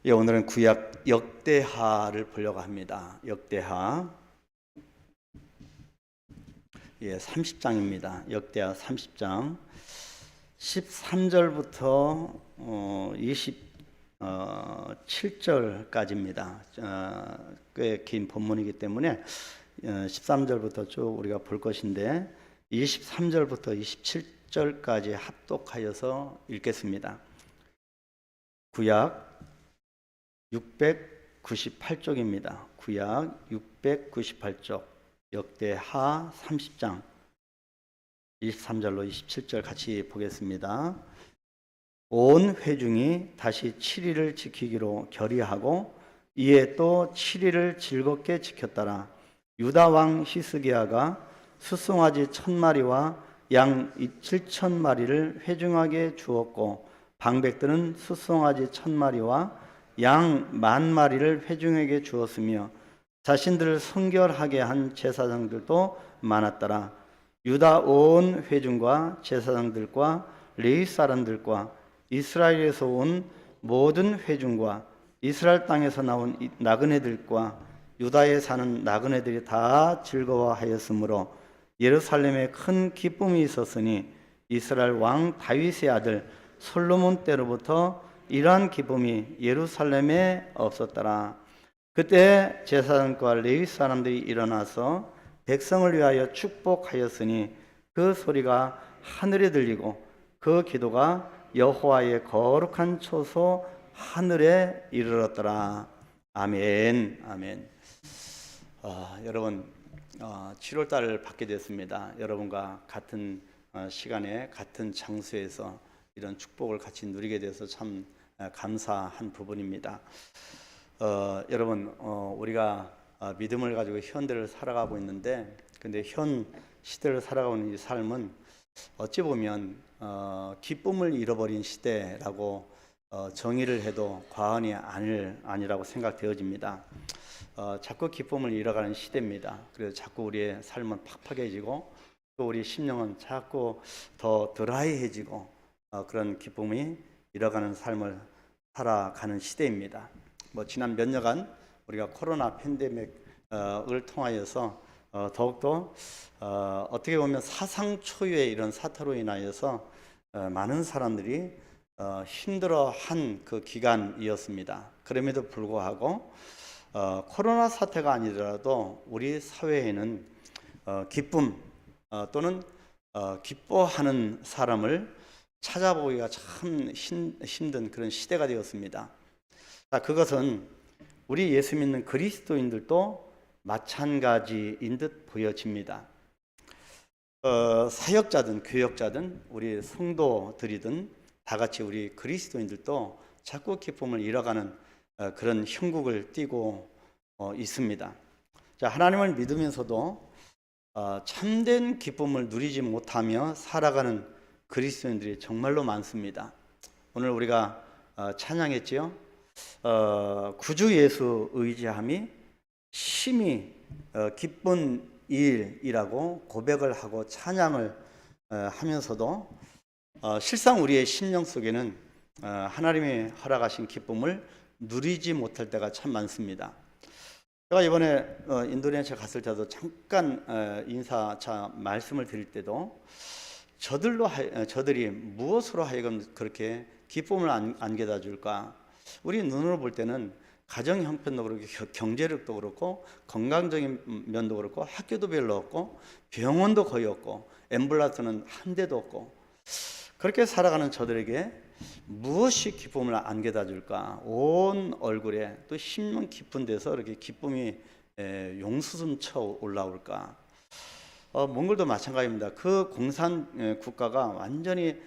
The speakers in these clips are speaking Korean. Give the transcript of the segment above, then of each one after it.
예, 오늘은 구약 역대하를 보려고 합니다. 역대하 30장입니다. 역대하 30장 13절부터 27절까지입니다. 꽤 긴 본문이기 때문에 13절부터 쭉 우리가 볼 것인데 23절부터 27절까지 합독하여서 읽겠습니다. 구약 698쪽입니다. 구약 698쪽 역대하 30장 23절로 27절 같이 보겠습니다. 온 회중이 다시 7일을 지키기로 결의하고 이에 또 7일을 즐겁게 지켰더라. 유다 왕 히스기야가 숫송아지 1000마리와 양 7000마리를 회중하게 주었고 방백들은 숫송아지 1000마리와 양 10,000마리를 회중에게 주었으며 자신들을 성결하게 한 제사장들도 많았더라. 유다 온 회중과 제사장들과 레위 사람들과 이스라엘에서 온 모든 회중과 이스라엘 땅에서 나온 나그네들과 유다에 사는 나그네들이 다 즐거워하였으므로 예루살렘에 큰 기쁨이 있었으니 이스라엘 왕 다윗의 아들 솔로몬 때로부터 이러한 기쁨이 예루살렘에 없었더라. 그때 제사장과 레위 사람들이 일어나서 백성을 위하여 축복하였으니 그 소리가 하늘에 들리고 그 기도가 여호와의 거룩한 초소 하늘에 이르렀더라. 아멘. 아멘. 여러분 7월달을 받게 됐습니다. 여러분과 같은 시간에 같은 장소에서 이런 축복을 같이 누리게 돼서 참 감사한 부분입니다. 여러분 우리가 믿음을 가지고 현대를 살아가고 있는데 근데 현 시대를 살아가고 있는 이 삶은 어찌 보면 기쁨을 잃어버린 시대라고 정의를 해도 과언이 아니라고 생각되어집니다. 자꾸 기쁨을 잃어가는 시대입니다. 그래서 자꾸 우리의 삶은 팍팍해지고 또 우리 심령은 자꾸 더 드라이해지고 그런 기쁨이 잃어가는 삶을 살아가는 시대입니다. 지난 몇 년간 우리가 코로나 팬데믹을 통하여서 더욱더 어떻게 보면 사상 초유의 이런 사태로 인하여서 많은 사람들이 힘들어한 그 기간이었습니다. 그럼에도 불구하고 코로나 사태가 아니더라도 우리 사회에는 기쁨 또는 기뻐하는 사람을 찾아보기가 참 힘든 그런 시대가 되었습니다. 그것은 우리 예수 믿는 그리스도인들도 마찬가지인 듯 보여집니다. 사역자든 교역자든 우리 성도들이든 다 같이 우리 그리스도인들도 자꾸 기쁨을 잃어가는 그런 형국을 띠고 있습니다. 하나님을 믿으면서도 참된 기쁨을 누리지 못하며 살아가는 그리스도인들이 정말로 많습니다. 오늘 우리가 찬양했지요. 구주 예수 의지함이 심히 기쁜 일이라고 고백을 하고 찬양을 하면서도 실상 우리의 심령 속에는 하나님이 허락하신 기쁨을 누리지 못할 때가 참 많습니다. 제가 이번에 인도네시아 갔을 때도 잠깐 인사차 말씀을 드릴 때도 저들이 무엇으로 하여금 그렇게 기쁨을 안겨다 줄까? 우리 눈으로 볼 때는 가정 형편도 그렇고 경제력도 그렇고 건강적인 면도 그렇고 학교도 별로 없고 병원도 거의 없고 앰뷸런스는 한 대도 없고 그렇게 살아가는 저들에게 무엇이 기쁨을 안겨다 줄까? 온 얼굴에 또 심령 깊은 데서 이렇게 기쁨이 용수순쳐 올라올까? 몽골도 마찬가지입니다. 그 공산 국가가 완전히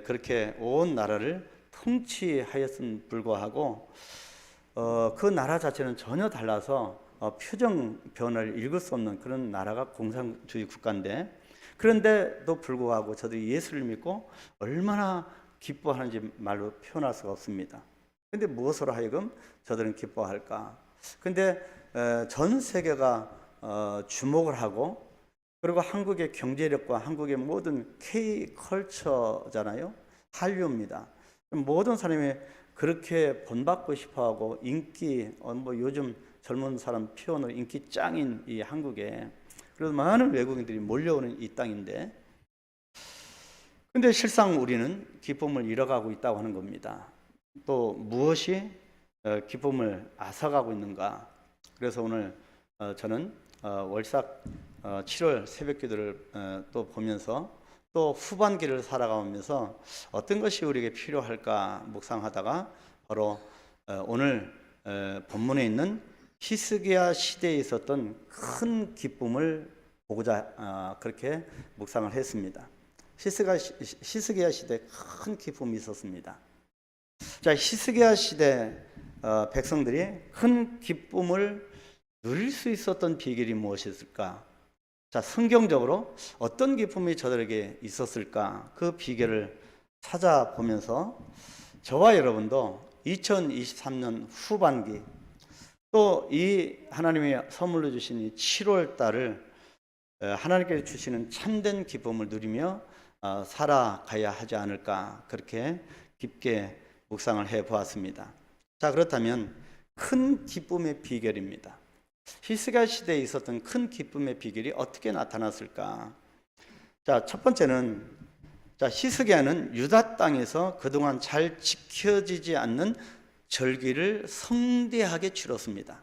그렇게 온 나라를 통치하였음 불구하고 그 나라 자체는 전혀 달라서 표정 변화를 읽을 수 없는 그런 나라가 공산주의 국가인데 그런데도 불구하고 저들이 예수를 믿고 얼마나 기뻐하는지 말로 표현할 수가 없습니다. 그런데 무엇으로 하여금 저들은 기뻐할까? 근데 전 세계가 주목을 하고 그리고 한국의 경제력과 한국의 모든 K 컬처잖아요. 한류입니다. 모든 사람이 그렇게 본받고 싶어하고 인기 뭐 요즘 젊은 사람 표현으로 인기 짱인 이 한국에 그래서 많은 외국인들이 몰려오는 이 땅인데, 근데 실상 우리는 기쁨을 잃어가고 있다고 하는 겁니다. 또 무엇이 기쁨을 앗아가고 있는가? 그래서 오늘 저는 월삭 7월 새벽기도를 또 보면서 또 후반기를 살아가면서 어떤 것이 우리에게 필요할까 묵상하다가 바로 오늘 본문에 있는 히스기야 시대에 있었던 큰 기쁨을 보고자 그렇게 묵상을 했습니다. 히스기야 시대에 큰 기쁨이 있었습니다. 자, 히스기야 시대 백성들이 큰 기쁨을 누릴 수 있었던 비결이 무엇이었을까? 자, 성경적으로 어떤 기쁨이 저들에게 있었을까? 그 비결을 찾아보면서 저와 여러분도 2023년 후반기 또 이 하나님이 선물로 주신 이 7월 달을 하나님께서 주시는 참된 기쁨을 누리며 살아가야 하지 않을까, 그렇게 깊게 묵상을 해 보았습니다. 자, 그렇다면 큰 기쁨의 비결입니다. 히스기야 시대에 있었던 큰 기쁨의 비결이 어떻게 나타났을까? 자, 첫 번째는, 자, 히스기야는 유다 땅에서 그동안 잘 지켜지지 않는 절기를 성대하게 치렀습니다.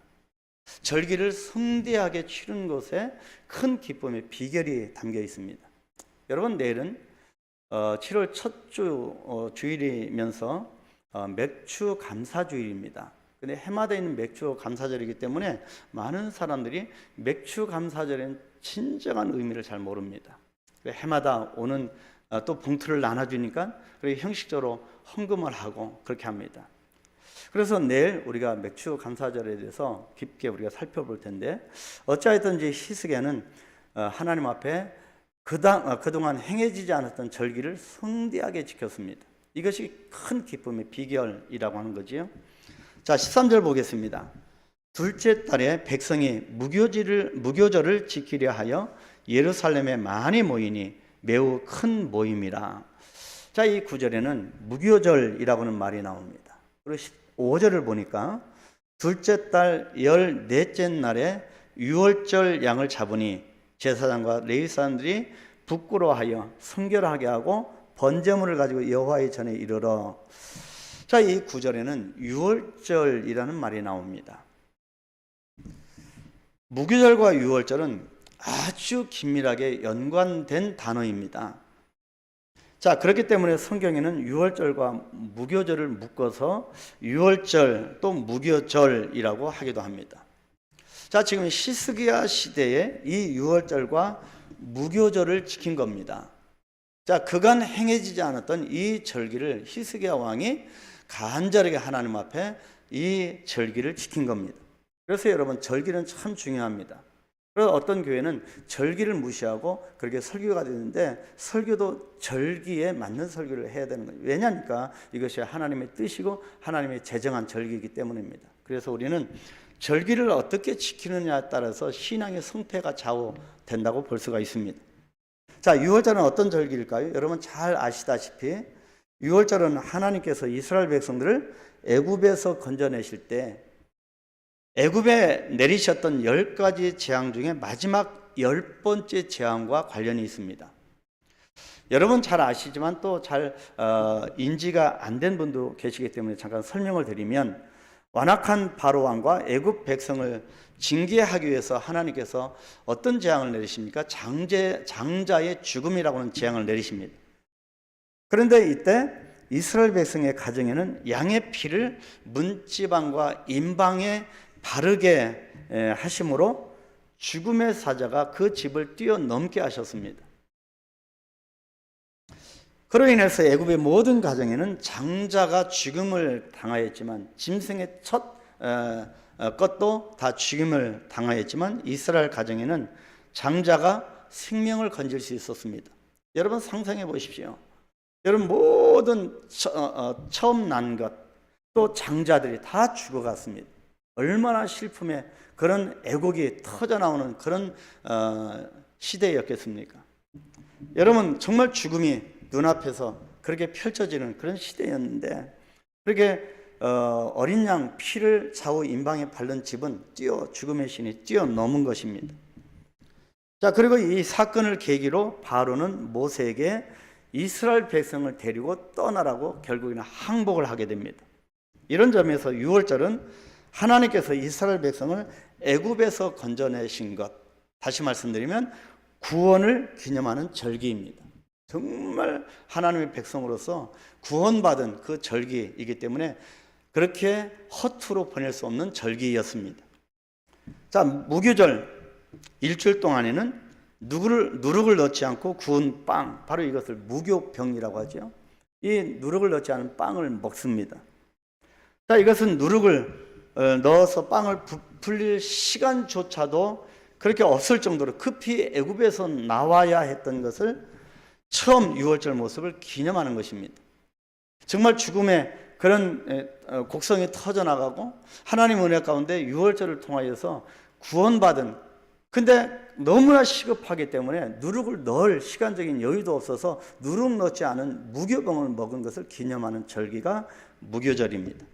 절기를 성대하게 치른 곳에 큰 기쁨의 비결이 담겨 있습니다. 여러분, 내일은 7월 첫 주일이면서 맥주 감사주일입니다. 근데 해마다 있는 맥주 감사절이기 때문에 많은 사람들이 맥주 감사절에는 진정한 의미를 잘 모릅니다. 해마다 오는 또 봉투를 나눠주니까 그렇게 형식적으로 헌금을 하고 그렇게 합니다. 그래서 내일 우리가 맥주 감사절에 대해서 깊게 우리가 살펴볼 텐데, 어찌하였든지 히스기야는 하나님 앞에 그동안 행해지지 않았던 절기를 성대하게 지켰습니다. 이것이 큰 기쁨의 비결이라고 하는 거지요. 자, 13절 보겠습니다. 둘째 달에 백성이 무교절을 지키려 하여 예루살렘에 많이 모이니 매우 큰 모임이라. 자, 이 구절에는 무교절이라고 하는 말이 나옵니다. 그리고 5절을 보니까 둘째 달 14째 날에 유월절 양을 잡으니 제사장과 레위 사람들이 부끄러워하여 성결하게 하고 번제물을 가지고 여호와의 전에 이르러. 자, 이 구절에는 유월절이라는 말이 나옵니다. 무교절과 유월절은 아주 긴밀하게 연관된 단어입니다. 자, 그렇기 때문에 성경에는 유월절과 무교절을 묶어서 유월절 또 무교절이라고 하기도 합니다. 자, 지금 히스기야 시대에 이 유월절과 무교절을 지킨 겁니다. 자, 그간 행해지지 않았던 이 절기를 히스기야 왕이 간절하게 하나님 앞에 이 절기를 지킨 겁니다. 그래서 여러분, 절기는 참 중요합니다. 그래서 어떤 교회는 절기를 무시하고 그렇게 설교가 되는데, 설교도 절기에 맞는 설교를 해야 되는 거예요. 왜냐니까 이것이 하나님의 뜻이고 하나님의 제정한 절기이기 때문입니다. 그래서 우리는 절기를 어떻게 지키느냐에 따라서 신앙의 성패가 좌우된다고 볼 수가 있습니다. 자, 유월절은 어떤 절기일까요? 여러분 잘 아시다시피 유월절은 하나님께서 이스라엘 백성들을 애굽에서 건져내실 때 애굽에 내리셨던 10가지 재앙 중에 마지막 10번째 재앙과 관련이 있습니다. 여러분 잘 아시지만 또 잘 인지가 안 된 분도 계시기 때문에 잠깐 설명을 드리면, 완악한 바로 왕과 애굽 백성을 징계하기 위해서 하나님께서 어떤 재앙을 내리십니까? 장자의 죽음이라고 하는 재앙을 내리십니다. 그런데 이때 이스라엘 백성의 가정에는 양의 피를 문지방과 임방에 바르게 하심으로 죽음의 사자가 그 집을 뛰어넘게 하셨습니다. 그로 인해서 애굽의 모든 가정에는 장자가 죽음을 당하였지만, 짐승의 첫 것도 다 죽임을 당하였지만, 이스라엘 가정에는 장자가 생명을 건질 수 있었습니다. 여러분 상상해 보십시오. 여러분 모든 처음 난 것, 또 장자들이 다 죽어갔습니다. 얼마나 슬픔의 그런 애곡이 터져나오는 그런 시대였겠습니까? 여러분 정말 죽음이 눈앞에서 그렇게 펼쳐지는 그런 시대였는데, 그렇게 어린 양 피를 좌우 임방에 바른 집은 죽음의 신이 뛰어넘은 것입니다. 자, 그리고 이 사건을 계기로 바로는 모세에게 이스라엘 백성을 데리고 떠나라고 결국에는 항복을 하게 됩니다. 이런 점에서 유월절은 하나님께서 이스라엘 백성을 애굽에서 건져내신 것, 다시 말씀드리면 구원을 기념하는 절기입니다. 정말 하나님의 백성으로서 구원받은 그 절기이기 때문에 그렇게 허투루 보낼 수 없는 절기였습니다. 자, 무교절 일주일 동안에는 누룩을 넣지 않고 구운 빵, 바로 이것을 무교병이라고 하죠. 이 누룩을 넣지 않은 빵을 먹습니다. 자, 이것은 누룩을 넣어서 빵을 불릴 시간조차도 그렇게 없을 정도로 급히 애굽에서 나와야 했던 것을 처음 유월절 모습을 기념하는 것입니다. 정말 죽음의 그런 곡성이 터져나가고 하나님 은혜 가운데 유월절을 통하여서 구원받은, 근데 너무나 시급하기 때문에 누룩을 넣을 시간적인 여유도 없어서 누룩 넣지 않은 무교병을 먹은 것을 기념하는 절기가 무교절입니다.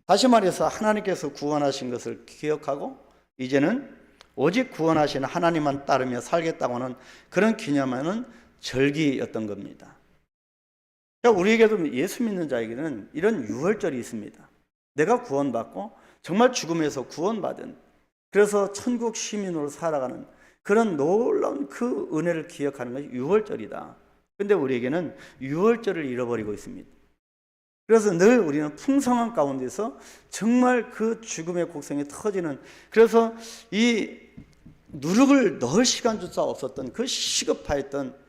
다시 말해서 하나님께서 구원하신 것을 기억하고 이제는 오직 구원하신 하나님만 따르며 살겠다고 하는 그런 기념하는 절기였던 겁니다. 우리에게도 예수 믿는 자에게는 이런 유월절이 있습니다. 내가 구원받고 정말 죽음에서 구원받은, 그래서 천국 시민으로 살아가는 그런 놀라운 그 은혜를 기억하는 것이 유월절이다. 그런데 우리에게는 유월절을 잃어버리고 있습니다. 그래서 늘 우리는 풍성한 가운데서 정말 그 죽음의 곡성이 터지는, 그래서 이 누룩을 넣을 시간조차 없었던 그 시급하였던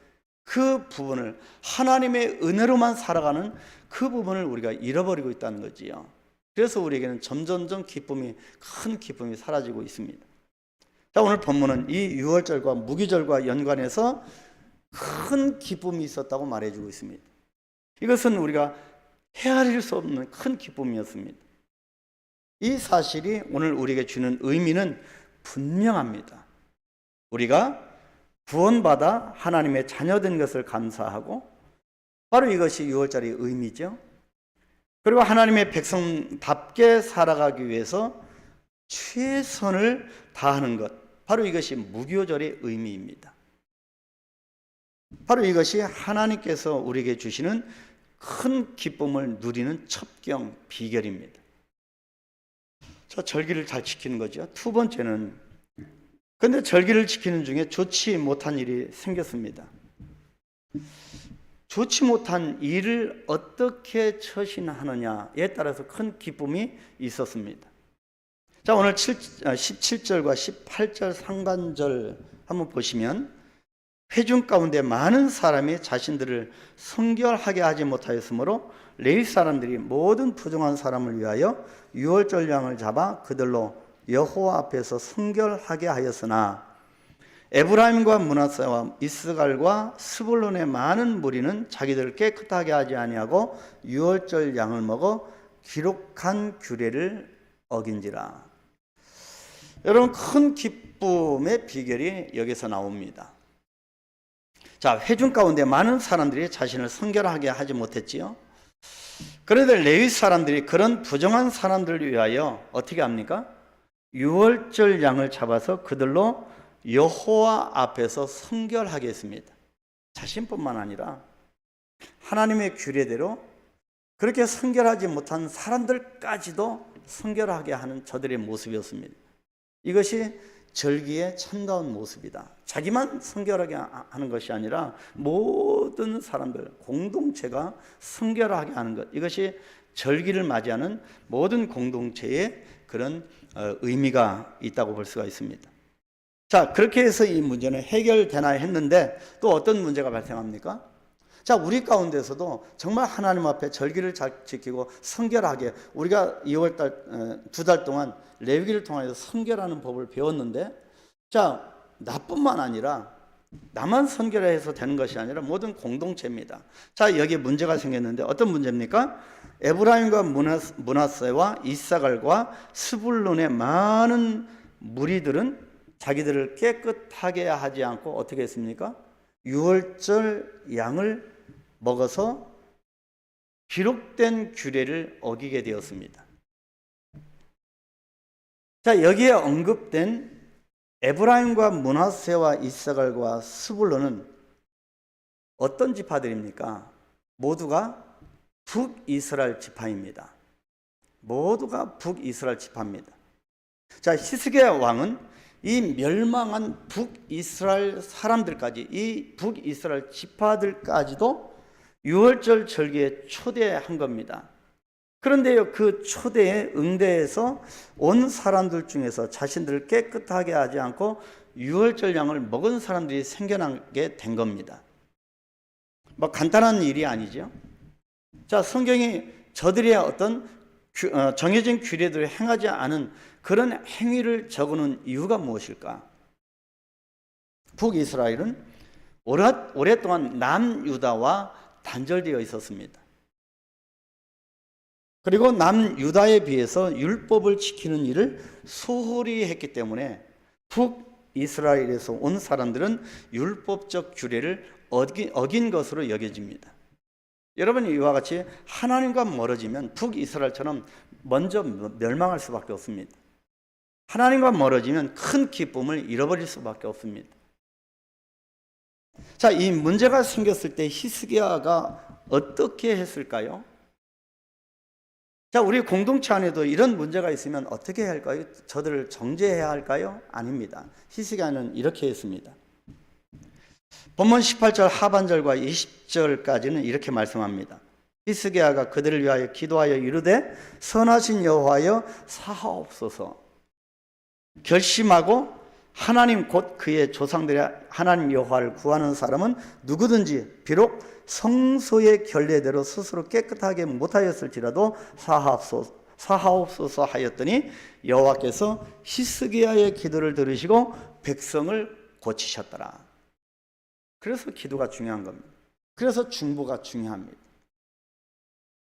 그 부분을, 하나님의 은혜로만 살아가는 그 부분을 우리가 잃어버리고 있다는 거지요. 그래서 우리에게는 점점점 큰 기쁨이 사라지고 있습니다. 자, 오늘 본문은 이 유월절과 무교절과 연관해서 큰 기쁨이 있었다고 말해주고 있습니다. 이것은 우리가 헤아릴 수 없는 큰 기쁨이었습니다. 이 사실이 오늘 우리에게 주는 의미는 분명합니다. 우리가 구원받아 하나님의 자녀된 것을 감사하고, 바로 이것이 유월절의 의미죠. 그리고 하나님의 백성답게 살아가기 위해서 최선을 다하는 것, 바로 이것이 무교절의 의미입니다. 바로 이것이 하나님께서 우리에게 주시는 큰 기쁨을 누리는 첩경 비결입니다. 저 절기를 잘 지키는 거죠. 두 번째는, 그런데 절기를 지키는 중에 좋지 못한 일이 생겼습니다. 좋지 못한 일을 어떻게 처신하느냐에 따라서 큰 기쁨이 있었습니다. 자, 오늘 17절과 18절 상반절 한번 보시면, 회중 가운데 많은 사람이 자신들을 성결하게 하지 못하였으므로 레위 사람들이 모든 부정한 사람을 위하여 유월절 양을 잡아 그들로 여호와 앞에서 성결하게 하였으나 에브라임과 므낫세와 이스갈과 스불론의 많은 무리는 자기들을 깨끗하게 하지 아니하고 유월절 양을 먹어 기록한 규례를 어긴지라. 여러분, 큰 기쁨의 비결이 여기서 나옵니다. 자, 회중 가운데 많은 사람들이 자신을 성결하게 하지 못했지요. 그런데 레위 사람들이 그런 부정한 사람들을 위하여 어떻게 합니까? 유월절 양을 잡아서 그들로 여호와 앞에서 성결하게 했습니다. 자신뿐만 아니라 하나님의 규례대로 그렇게 성결하지 못한 사람들까지도 성결하게 하는 저들의 모습이었습니다. 이것이 절기의 참다운 모습이다. 자기만 성결하게 하는 것이 아니라 모든 사람들, 공동체가 성결하게 하는 것, 이것이 절기를 맞이하는 모든 공동체의 그런 의미가 있다고 볼 수가 있습니다. 자, 그렇게 해서 이 문제는 해결되나 했는데 또 어떤 문제가 발생합니까? 자, 우리 가운데서도 정말 하나님 앞에 절기를 잘 지키고 성결하게, 우리가 2월달 2달 동안 레위기를 통해서 성결하는 법을 배웠는데, 자, 나뿐만 아니라 나만 성결해서 되는 것이 아니라 모든 공동체입니다. 자, 여기에 문제가 생겼는데 어떤 문제입니까? 에브라임과 므낫세와 이사갈과 스불론의 많은 무리들은 자기들을 깨끗하게 하지 않고 어떻게 했습니까? 유월절 양을 먹어서 기록된 규례를 어기게 되었습니다. 자, 여기에 언급된 에브라임과 므낫세와 이사갈과 스불론은 어떤 지파들입니까? 모두가 북이스라엘 지파입니다. 모두가 북이스라엘 지파입니다. 자, 히스기야 왕은 이 멸망한 북이스라엘 사람들까지, 이 북이스라엘 지파들까지도 유월절 절기에 초대한 겁니다. 그런데요, 그 초대에 응대해서 온 사람들 중에서 자신들을 깨끗하게 하지 않고 유월절 양을 먹은 사람들이 생겨나게 된 겁니다. 뭐 간단한 일이 아니죠. 자, 성경이 저들의 어떤 정해진 규례들을 행하지 않은 그런 행위를 적어놓은 이유가 무엇일까? 북이스라엘은 오랫동안 남유다와 단절되어 있었습니다. 그리고 남유다에 비해서 율법을 지키는 일을 소홀히 했기 때문에 북이스라엘에서 온 사람들은 율법적 규례를 어긴 것으로 여겨집니다. 여러분, 이와 같이 하나님과 멀어지면 북이스라엘처럼 먼저 멸망할 수밖에 없습니다. 하나님과 멀어지면 큰 기쁨을 잃어버릴 수밖에 없습니다. 자, 이 문제가 생겼을 때 히스기야가 어떻게 했을까요? 자, 우리 공동체 안에도 이런 문제가 있으면 어떻게 해야 할까요? 저들을 정죄해야 할까요? 아닙니다. 히스기야는 이렇게 했습니다. 본문 18절 하반절과 20절까지는 이렇게 말씀합니다. 히스기야가 그들을 위하여 기도하여 이르되 선하신 여호와여 사하옵소서. 결심하고 하나님 곧 그의 조상들의 하나님 여호와를 구하는 사람은 누구든지 비록 성소의 결례대로 스스로 깨끗하게 못하였을지라도 사하옵소서 하였더니 여호와께서 히스기야의 기도를 들으시고 백성을 고치셨더라. 그래서 기도가 중요한 겁니다. 그래서 중보가 중요합니다.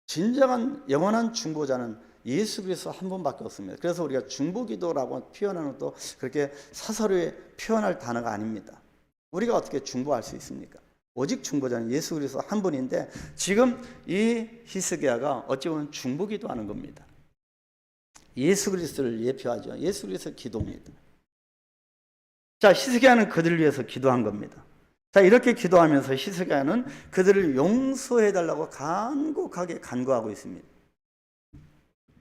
진정한 영원한 중보자는 예수 그리스도 한 분밖에 없습니다. 그래서 우리가 중보기도라고 표현하는 것도 그렇게 사설에 표현할 단어가 아닙니다. 우리가 어떻게 중보할 수 있습니까? 오직 중보자는 예수 그리스도 한 분인데 지금 이 히스기야가 어찌 보면 중보기도하는 겁니다. 예수 그리스도를 예표하죠. 예수 그리스도 기도입니다. 자, 히스기야는 그들을 위해서 기도한 겁니다. 자, 이렇게 기도하면서 히스기야는 그들을 용서해달라고 간곡하게 간구하고 있습니다.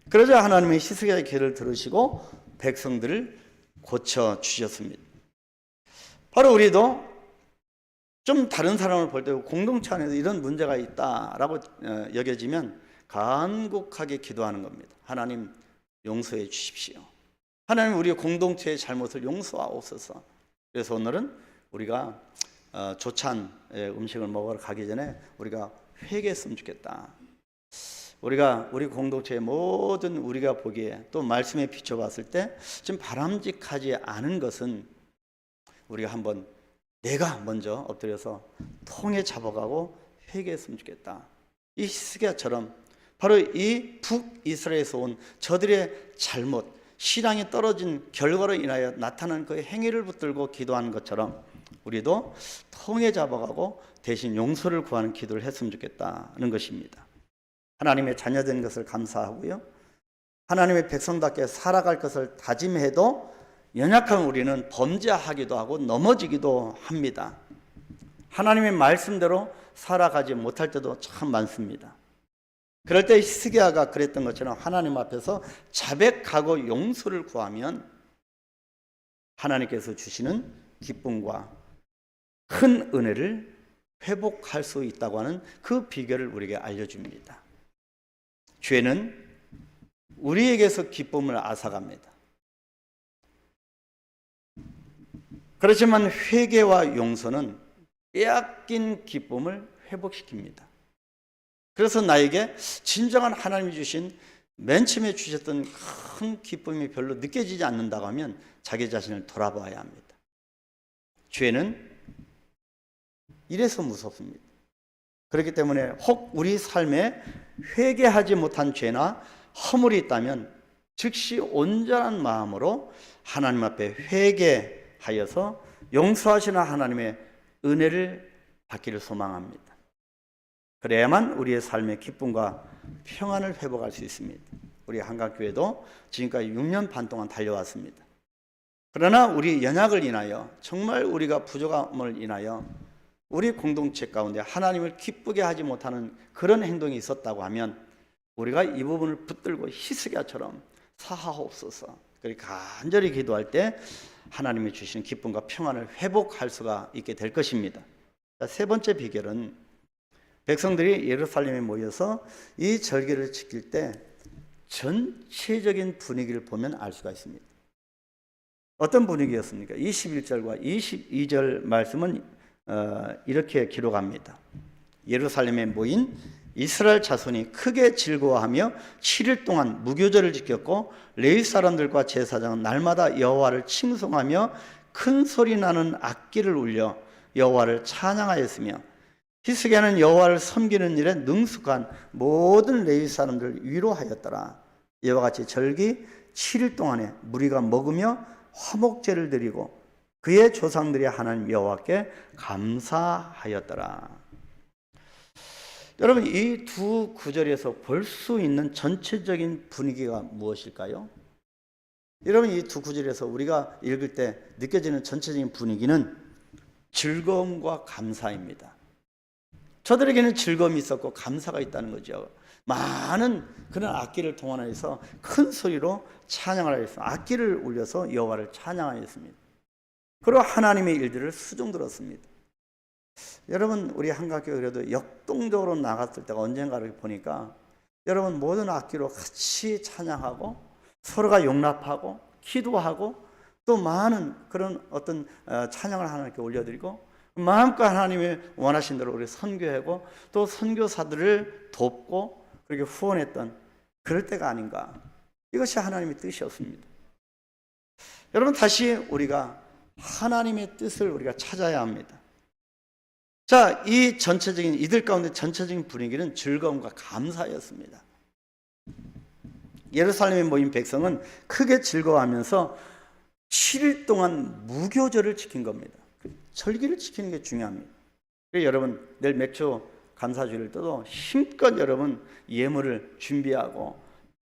그러자 하나님의 히스기야의 기도를 들으시고 백성들을 고쳐주셨습니다. 바로 우리도 좀 다른 사람을 볼 때 공동체 안에서 이런 문제가 있다라고 여겨지면 간곡하게 기도하는 겁니다. 하나님 용서해 주십시오. 하나님 우리의 공동체의 잘못을 용서하옵소서. 그래서 오늘은 우리가 조찬 음식을 먹으러 가기 전에 우리가 회개했으면 좋겠다. 우리가 우리 공동체의 모든 우리가 보기에 또 말씀에 비춰봤을 때 좀 바람직하지 않은 것은 우리가 한번 내가 먼저 엎드려서 통에 잡아가고 회개했으면 좋겠다. 이 히스기야처럼 바로 이 북이스라엘에서 온 저들의 잘못, 신앙이 떨어진 결과로 인하여 나타난 그 행위를 붙들고 기도하는 것처럼 우리도 통에 잡아가고 대신 용서를 구하는 기도를 했으면 좋겠다는 것입니다. 하나님의 자녀된 것을 감사하고요, 하나님의 백성답게 살아갈 것을 다짐해도 연약한 우리는 범죄하기도 하고 넘어지기도 합니다. 하나님의 말씀대로 살아가지 못할 때도 참 많습니다. 그럴 때 히스기야가 그랬던 것처럼 하나님 앞에서 자백하고 용서를 구하면 하나님께서 주시는 기쁨과 큰 은혜를 회복할 수 있다고 하는 그 비결을 우리에게 알려줍니다. 죄는 우리에게서 기쁨을 앗아갑니다. 그렇지만 회개와 용서는 빼앗긴 기쁨을 회복시킵니다. 그래서 나에게 진정한 하나님이 주신 맨 처음에 주셨던 큰 기쁨이 별로 느껴지지 않는다고 하면 자기 자신을 돌아봐야 합니다. 죄는 이래서 무섭습니다. 그렇기 때문에 혹 우리 삶에 회개하지 못한 죄나 허물이 있다면 즉시 온전한 마음으로 하나님 앞에 회개하여서 용서하시는 하나님의 은혜를 받기를 소망합니다. 그래야만 우리의 삶의 기쁨과 평안을 회복할 수 있습니다. 우리 한강교회도 지금까지 6년 반 동안 달려왔습니다. 그러나 우리 연약을 인하여, 정말 우리가 부족함을 인하여 우리 공동체 가운데 하나님을 기쁘게 하지 못하는 그런 행동이 있었다고 하면 우리가 이 부분을 붙들고 히스기야처럼 사하옵소서, 그렇게 간절히 기도할 때 하나님이 주시는 기쁨과 평안을 회복할 수가 있게 될 것입니다. 세 번째 비결은 백성들이 예루살렘에 모여서 이 절기를 지킬 때 전체적인 분위기를 보면 알 수가 있습니다. 어떤 분위기였습니까? 21절과 22절 말씀은 이렇게 기록합니다. 예루살렘에 모인 이스라엘 자손이 크게 즐거워하며 7일 동안 무교절을 지켰고 레위 사람들과 제사장은 날마다 여호와를 칭송하며 큰 소리 나는 악기를 울려 여호와를 찬양하였으며 히스기야는 여호와를 섬기는 일에 능숙한 모든 레위 사람들을 위로하였더라. 이와 같이 절기 7일 동안에 무리가 먹으며 화목제를 드리고 그의 조상들이 하나님 여호와께 감사하였더라. 여러분, 이 두 구절에서 볼 수 있는 전체적인 분위기가 무엇일까요? 여러분, 이 두 구절에서 우리가 읽을 때 느껴지는 전체적인 분위기는 즐거움과 감사입니다. 저들에게는 즐거움이 있었고 감사가 있다는 거죠. 많은 그런 악기를 동원해서 큰 소리로 찬양을 하였습니다. 악기를 울려서 여호와를 찬양하였습니다. 그리고 하나님의 일들을 수종들었습니다. 여러분, 우리 한강교회 그래도 역동적으로 나갔을 때가 언젠가를 보니까 여러분 모든 악기로 같이 찬양하고 서로가 용납하고 기도하고 또 많은 그런 어떤 찬양을 하나님께 올려드리고 마음껏 하나님이 원하신 대로 우리 선교하고 또 선교사들을 돕고 그렇게 후원했던 그럴 때가 아닌가. 이것이 하나님의 뜻이었습니다. 여러분, 다시 우리가 하나님의 뜻을 우리가 찾아야 합니다. 자, 이 전체적인 이들 가운데 전체적인 분위기는 즐거움과 감사였습니다. 예루살렘에 모인 백성은 크게 즐거워하면서 7일 동안 무교절을 지킨 겁니다. 절기를 지키는 게 중요합니다. 그래서 여러분, 내일 맥주 감사주일을 떠도 힘껏 여러분 예물을 준비하고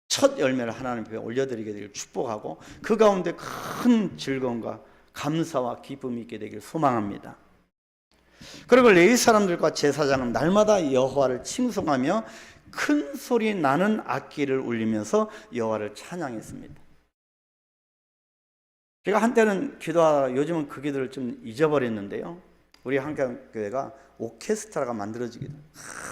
첫 열매를 하나님 앞에 올려드리게 되길 축복하고 그 가운데 큰 즐거움과 감사와 기쁨이 있게 되길 소망합니다. 그리고 레위 사람들과 제사장은 날마다 여호와를 칭송하며 큰 소리 나는 악기를 울리면서 여호와를 찬양했습니다. 제가 한때는 기도하다가 요즘은 그 기도를 좀 잊어버렸는데요. 우리 한강교회가 오케스트라가 만들어지게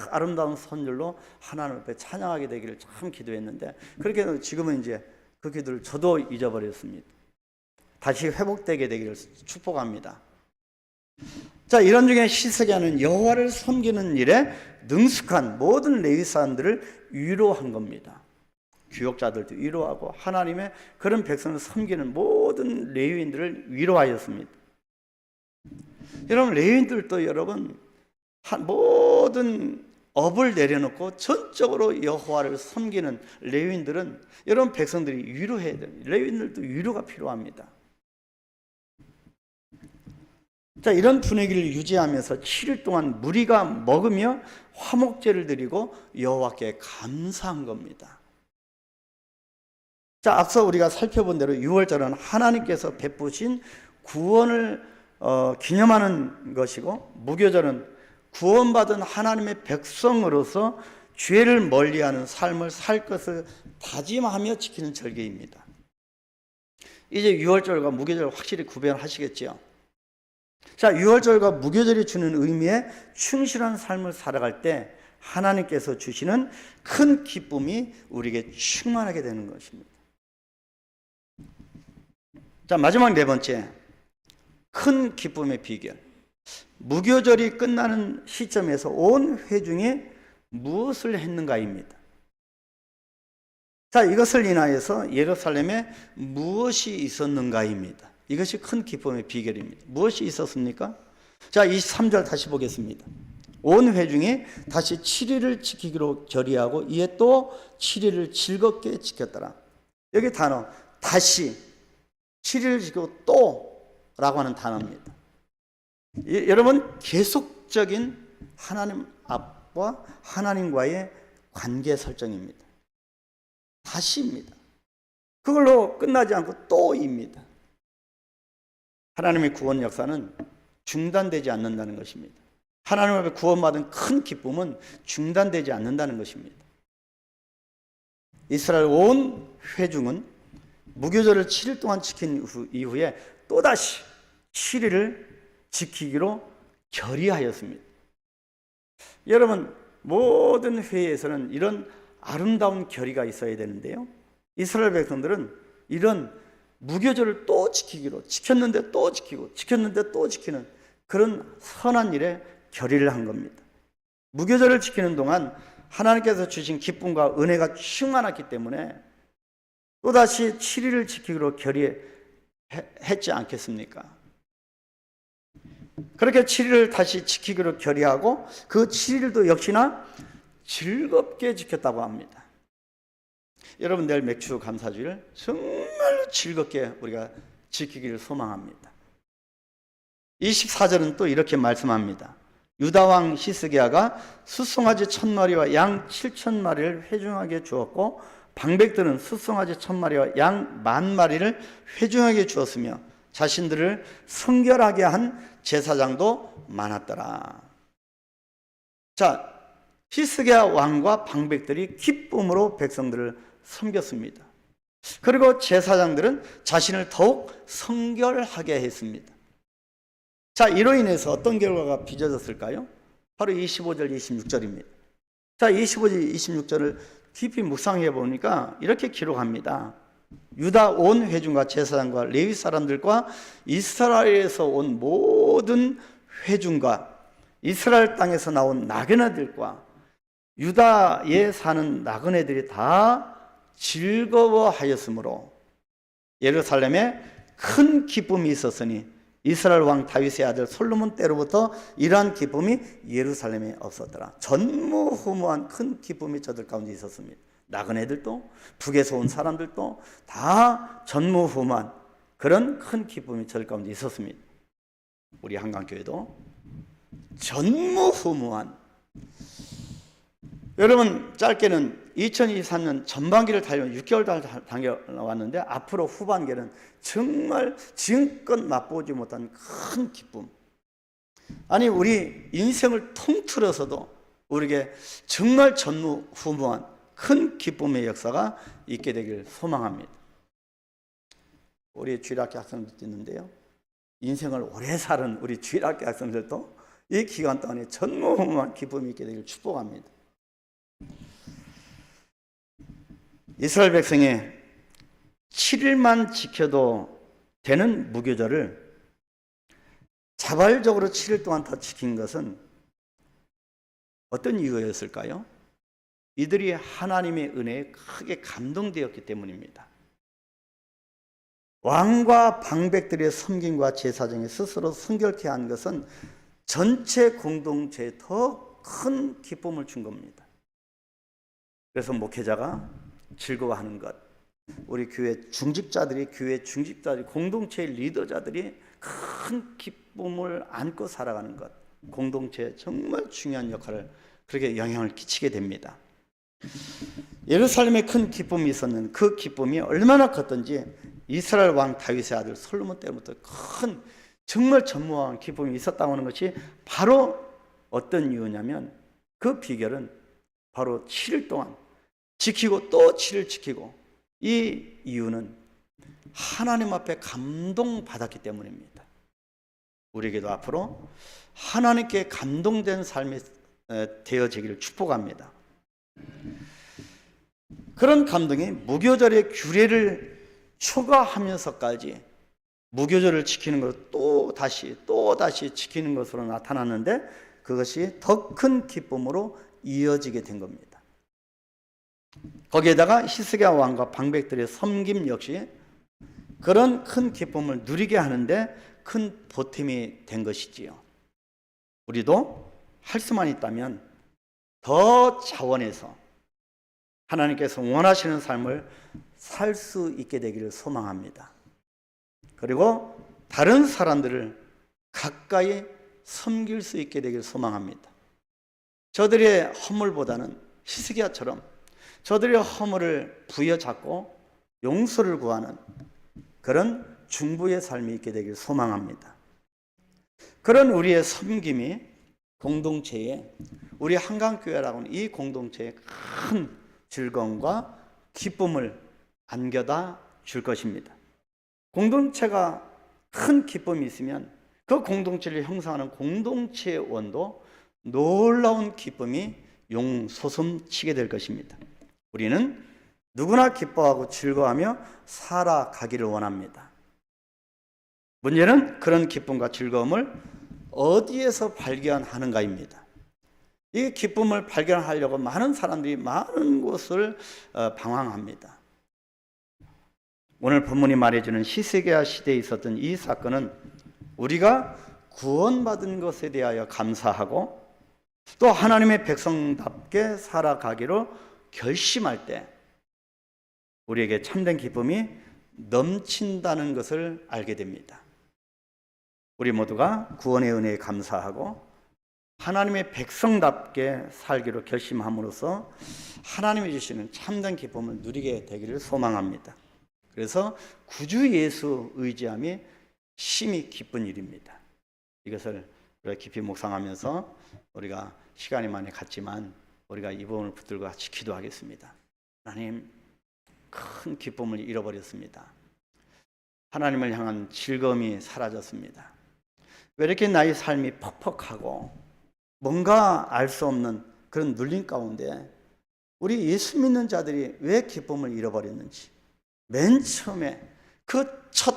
아름다운 선율로 하나님 앞에 찬양하게 되기를 참 기도했는데 그렇게 지금은 이제 그 기도를 저도 잊어버렸습니다. 다시 회복되게 되기를 축복합니다. 자, 이런 중에 히스기야는 여호와를 섬기는 일에 능숙한 모든 레위 사람들을 위로한 겁니다. 교역자들도 위로하고 하나님의 그런 백성을 섬기는 모든 레위인들을 위로하였습니다. 여러분, 레위인들도 여러분 모든 업을 내려놓고 전적으로 여호와를 섬기는 레위인들은 여러분 백성들이 위로해야 됩니다. 레위인들도 위로가 필요합니다. 자, 이런 분위기를 유지하면서 7일 동안 무리가 먹으며 화목제를 드리고 여호와께 감사한 겁니다. 자, 앞서 우리가 살펴본 대로 6월절은 하나님께서 베푸신 구원을 기념하는 것이고 무교절은 구원받은 하나님의 백성으로서 죄를 멀리하는 삶을 살 것을 다짐하며 지키는 절기입니다. 이제 6월절과 무교절 확실히 구별하시겠지요? 자, 6월절과 무교절이 주는 의미에 충실한 삶을 살아갈 때 하나님께서 주시는 큰 기쁨이 우리에게 충만하게 되는 것입니다. 자, 마지막 네 번째, 큰 기쁨의 비결. 무교절이 끝나는 시점에서 온 회중이 무엇을 했는가입니다. 자, 이것을 인하여서 예루살렘에 무엇이 있었는가입니다. 이것이 큰 기쁨의 비결입니다. 무엇이 있었습니까? 자, 23절 다시 보겠습니다. 온 회중이 다시 7일을 지키기로 결의하고 이에 또 7일을 즐겁게 지켰더라. 여기 단어 다시 7일을 지키고 또 라고 하는 단어입니다. 여러분, 계속적인 하나님 앞 왕과 하나님과의 관계 설정입니다. 다시입니다. 그걸로 끝나지 않고 또입니다. 하나님의 구원 역사는 중단되지 않는다는 것입니다. 하나님 앞에 구원받은 큰 기쁨은 중단되지 않는다는 것입니다. 이스라엘 온 회중은 무교절을 7일 동안 지킨 이후에 또다시 7일을 지키기로 결의하였습니다. 여러분, 모든 회의에서는 이런 아름다운 결의가 있어야 되는데요, 이스라엘 백성들은 이런 무교절을 또 지키기로, 지켰는데 또 지키고 지켰는데 또 지키는 그런 선한 일에 결의를 한 겁니다. 무교절을 지키는 동안 하나님께서 주신 기쁨과 은혜가 충만했기 때문에 또다시 7일을 지키기로 결의했지 않겠습니까? 그렇게 7일을 다시 지키기로 결의하고 그 7일도 역시나 즐겁게 지켰다고 합니다. 여러분, 내일 맥주 감사주일 정말로 즐겁게 우리가 지키기를 소망합니다. 24절은 또 이렇게 말씀합니다. 유다왕 히스기야가 숫송아지 1000마리와 양 7000마리를 회중하게 주었고 방백들은 숫송아지 1000마리와 양 10,000마리를 회중하게 주었으며 자신들을 성결하게 한 제사장도 많았더라. 자, 히스기야 왕과 방백들이 기쁨으로 백성들을 섬겼습니다. 그리고 제사장들은 자신을 더욱 성결하게 했습니다. 자, 이로 인해서 어떤 결과가 빚어졌을까요? 바로 25절, 26절입니다. 자, 25절, 26절을 깊이 묵상해 보니까 이렇게 기록합니다. 유다 온 회중과 제사장과 레위 사람들과 이스라엘에서 온 모든 회중과 이스라엘 땅에서 나온 나그네들과 유다에 사는 나그네들이 다 즐거워하였으므로 예루살렘에 큰 기쁨이 있었으니 이스라엘 왕 다윗의 아들 솔로몬 때로부터 이러한 기쁨이 예루살렘에 없었더라. 전무후무한 큰 기쁨이 저들 가운데 있었습니다. 나그네들도 북에서 온 사람들도 다 전무후무한 그런 큰 기쁨이 저들 가운데 있었습니다. 우리 한강교회도 전무후무한, 여러분 짧게는 2023년 전반기를 달려 6개월 달려왔는데 앞으로 후반기는 정말 지금껏 맛보지 못한 큰 기쁨, 아니 우리 인생을 통틀어서도 우리에게 정말 전무후무한 큰 기쁨의 역사가 있게 되길 소망합니다. 우리 주일학교 학생들도 있는데요, 인생을 오래 사는 우리 주일학교 학생들도 이 기간 동안에 전무후무한 기쁨이 있게 되길 축복합니다. 이스라엘 백성의 7일만 지켜도 되는 무교절을 자발적으로 7일 동안 더 지킨 것은 어떤 이유였을까요? 이들이 하나님의 은혜에 크게 감동되었기 때문입니다. 왕과 방백들의 섬김과 제사장이 스스로 성결케 한 것은 전체 공동체에 더 큰 기쁨을 준 겁니다. 그래서 목회자가 즐거워하는 것, 우리 교회 중직자들이 공동체의 리더자들이 큰 기쁨을 안고 살아가는 것, 공동체에 정말 중요한 역할을, 그렇게 영향을 끼치게 됩니다. 예루살렘에 큰 기쁨이 있었는 그 기쁨이 얼마나 컸던지 이스라엘 왕 다윗의 아들 솔로몬 때부터 큰 정말 전무한 기쁨이 있었다고 하는 것이 바로 어떤 이유냐면, 그 비결은 바로 7일 동안 지키고 또 7일 지키고, 이 이유는 하나님 앞에 감동받았기 때문입니다. 우리에게도 앞으로 하나님께 감동된 삶이 되어지기를 축복합니다. 그런 감동이 무교절의 규례를 초과하면서까지 무교절을 지키는 것을 또 다시 지키는 것으로 나타났는데, 그것이 더 큰 기쁨으로 이어지게 된 겁니다. 거기에다가 히스기야 왕과 방백들의 섬김 역시 그런 큰 기쁨을 누리게 하는데 큰 보탬이 된 것이지요. 우리도 할 수만 있다면 더 자원해서 하나님께서 원하시는 삶을 살 수 있게 되기를 소망합니다. 그리고 다른 사람들을 가까이 섬길 수 있게 되기를 소망합니다. 저들의 허물보다는 히스기야처럼 저들의 허물을 부여잡고 용서를 구하는 그런 중보의 삶이 있게 되길 소망합니다. 그런 우리의 섬김이 공동체에, 우리 한강교회라고는 이 공동체에 큰 즐거움과 기쁨을 안겨다 줄 것입니다. 공동체가 큰 기쁨이 있으면 그 공동체를 형성하는 공동체의 원도 놀라운 기쁨이 용솟음치게 될 것입니다. 우리는 누구나 기뻐하고 즐거워하며 살아가기를 원합니다. 문제는 그런 기쁨과 즐거움을 어디에서 발견하는가입니다. 이 기쁨을 발견하려고 많은 사람들이 많은 곳을 방황합니다. 오늘 본문이 말해주는 히스기야 시대에 있었던 이 사건은 우리가 구원받은 것에 대하여 감사하고 또 하나님의 백성답게 살아가기로 결심할 때 우리에게 참된 기쁨이 넘친다는 것을 알게 됩니다. 우리 모두가 구원의 은혜에 감사하고 하나님의 백성답게 살기로 결심함으로써 하나님이 주시는 참된 기쁨을 누리게 되기를 소망합니다. 그래서 구주 예수 의지함이 심히 기쁜 일입니다. 이것을 우리가 깊이 묵상하면서 우리가 시간이 많이 갔지만 우리가 이 부분을 붙들고 같이 기도하겠습니다. 하나님, 큰 기쁨을 잃어버렸습니다. 하나님을 향한 즐거움이 사라졌습니다. 왜 이렇게 나의 삶이 퍽퍽하고 뭔가 알 수 없는 그런 눌림 가운데 우리 예수 믿는 자들이 왜 기쁨을 잃어버렸는지, 맨 처음에 그 첫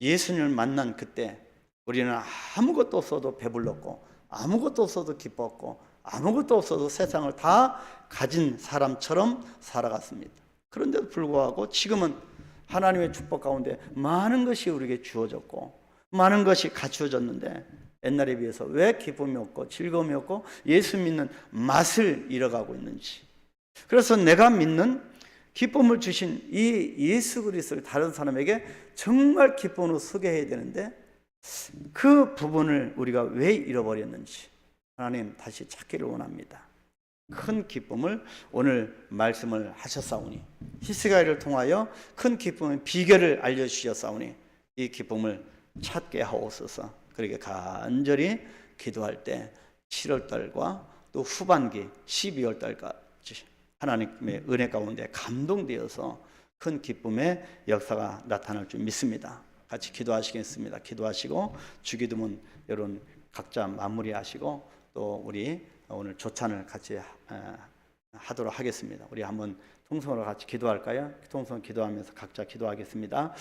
예수님을 만난 그때 우리는 아무것도 없어도 배불렀고 아무것도 없어도 기뻤고 아무것도 없어도 세상을 다 가진 사람처럼 살아갔습니다. 그런데도 불구하고 지금은 하나님의 축복 가운데 많은 것이 우리에게 주어졌고 많은 것이 갖추어졌는데 옛날에 비해서 왜 기쁨이 없고 즐거움이 없고 예수 믿는 맛을 잃어가고 있는지, 그래서 내가 믿는 기쁨을 주신 이 예수 그리스도를 다른 사람에게 정말 기쁨으로 소개해야 되는데 그 부분을 우리가 왜 잃어버렸는지 하나님 다시 찾기를 원합니다. 큰 기쁨을 오늘 말씀을 하셨사오니 히스기야를 통하여 큰 기쁨의 비결을 알려주셨사오니 이 기쁨을 찾게 하옵소서. 그렇게 간절히 기도할 때 7월달과 또 후반기 12월달까지 하나님의 은혜 가운데 감동되어서 큰 기쁨의 역사가 나타날 줄 믿습니다. 같이 기도하시겠습니다. 기도하시고 주기도문 여러분 각자 마무리하시고 또 우리 오늘 조찬을 같이 하도록 하겠습니다. 우리 한번 통성으로 같이 기도할까요? 통성 기도하면서 각자 기도하겠습니다.